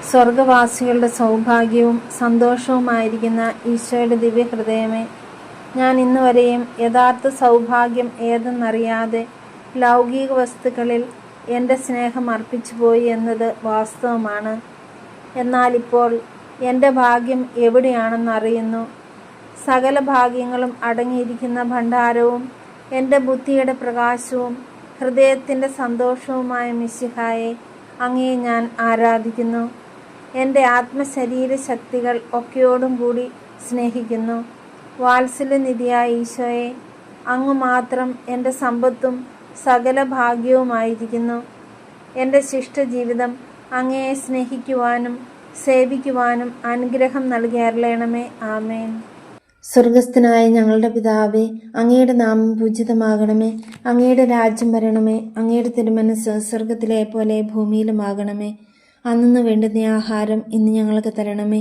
സ്വർഗവാസികളുടെ സൗഭാഗ്യവും സന്തോഷവുമായിരിക്കുന്ന ഈശോയുടെ ദിവ്യഹൃദയമേ, ഞാൻ ഇന്നുവരെയും യഥാർത്ഥ സൗഭാഗ്യം ഏതെന്നറിയാതെ ലൗകിക വസ്തുക്കളിൽ എൻ്റെ സ്നേഹം അർപ്പിച്ചുപോയി എന്നത് വാസ്തവമാണ്. എന്നാൽ ഇപ്പോൾ എൻ്റെ ഭാഗ്യം എവിടെയാണെന്നറിയുന്നു. സകല ഭാഗ്യങ്ങളും അടങ്ങിയിരിക്കുന്ന ഭണ്ഡാരവും എൻ്റെ ബുദ്ധിയുടെ പ്രകാശവും ഹൃദയത്തിൻ്റെ സന്തോഷവുമായ മിശിഹായെ, അങ്ങയെ ഞാൻ ആരാധിക്കുന്നു. എൻ്റെ ആത്മശരീര ശക്തികൾ ഒക്കെയോടും കൂടി സ്നേഹിക്കുന്നു. വാത്സല്യനിധിയായ ഈശോയെ, അങ്ങ് മാത്രം എൻ്റെ സമ്പത്തും സകല ഭാഗ്യവുമായിരിക്കുന്നു. എൻ്റെ ശിഷ്ടജീവിതം അങ്ങയെ സ്നേഹിക്കുവാനും സേവിക്കുവാനും അനുഗ്രഹം നൽകി അരുളണമേ. ആമേൻ. സ്വർഗസ്ഥനായ ഞങ്ങളുടെ പിതാവേ, അങ്ങയുടെ നാമം പൂജിതമാകണമേ. അങ്ങയുടെ രാജ്യം വരണമേ. അങ്ങയുടെ തിരുമനസ്സ് സ്വർഗത്തിലെ പോലെ ഭൂമിയിലുമാകണമേ. അന്നു വേണ്ടുന്ന ആഹാരം ഇന്ന് ഞങ്ങൾക്ക് തരണമേ.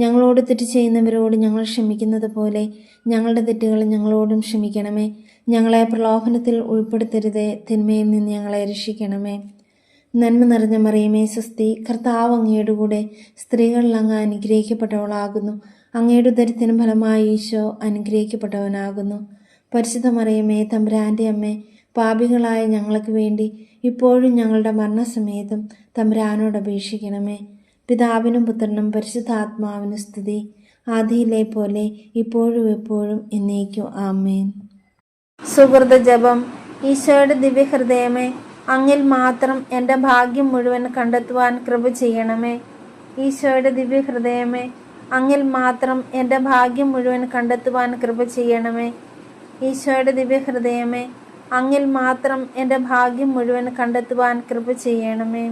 ഞങ്ങളോട് തെറ്റ് ചെയ്യുന്നവരോട് ഞങ്ങൾ ക്ഷമിക്കുന്നത് പോലെ ഞങ്ങളുടെ തെറ്റുകൾ ഞങ്ങളോടും ക്ഷമിക്കണമേ. ഞങ്ങളെ പ്രലോഭനത്തിൽ ഉൾപ്പെടുത്തരുതേ, തിന്മയിൽ നിന്ന് ഞങ്ങളെ രക്ഷിക്കണമേ. നന്മ നിറഞ്ഞ മറിയമേ, സ്വസ്തി, കർത്താവ് അങ്ങയുടെ കൂടെ സ്ത്രീകളിൽ അങ്ങ് അനുഗ്രഹിക്കപ്പെട്ടവളാകുന്നു. അങ്ങയുടെ ഉദരത്തിന് ഫലമായി ഈശോ അനുഗ്രഹിക്കപ്പെട്ടവനാകുന്നു. പരിശുദ്ധ മറിയമേ, തമ്പുരാൻ്റെ അമ്മേ, പാപികളായ ഞങ്ങൾക്ക് വേണ്ടി ഇപ്പോഴും ഞങ്ങളുടെ മരണസമയത്തും തമ്പുരാനോട് അപേക്ഷിക്കണമേ. പിതാവിനും പുത്രനും പരിശുദ്ധാത്മാവിനും സ്തുതി, ആദിയിലെ പോലെ ഇപ്പോഴും എപ്പോഴും എന്നേക്കും. ആമേൻ. സുഹൃത ജപം. ഈശോയുടെ ദിവ്യഹൃദയമേ, അങ്ങിൽ മാത്രം എൻ്റെ ഭാഗ്യം മുഴുവൻ കണ്ടെത്തുവാൻ കൃപ ചെയ്യണമേ. ഈശോയുടെ ദിവ്യഹൃദയമേ, അങ്ങിൽ മാത്രം എൻ്റെ ഭാഗ്യം മുഴുവൻ കണ്ടെത്തുവാൻ കൃപ ചെയ്യണമേ. ഈശോയുടെ ദിവ്യഹൃദയമേ, അങ്ങിൽ മാത്രം എൻ്റെ ഭാഗ്യം മുഴുവൻ കണ്ടെത്തുവാൻ കൃപ ചെയ്യണമേ.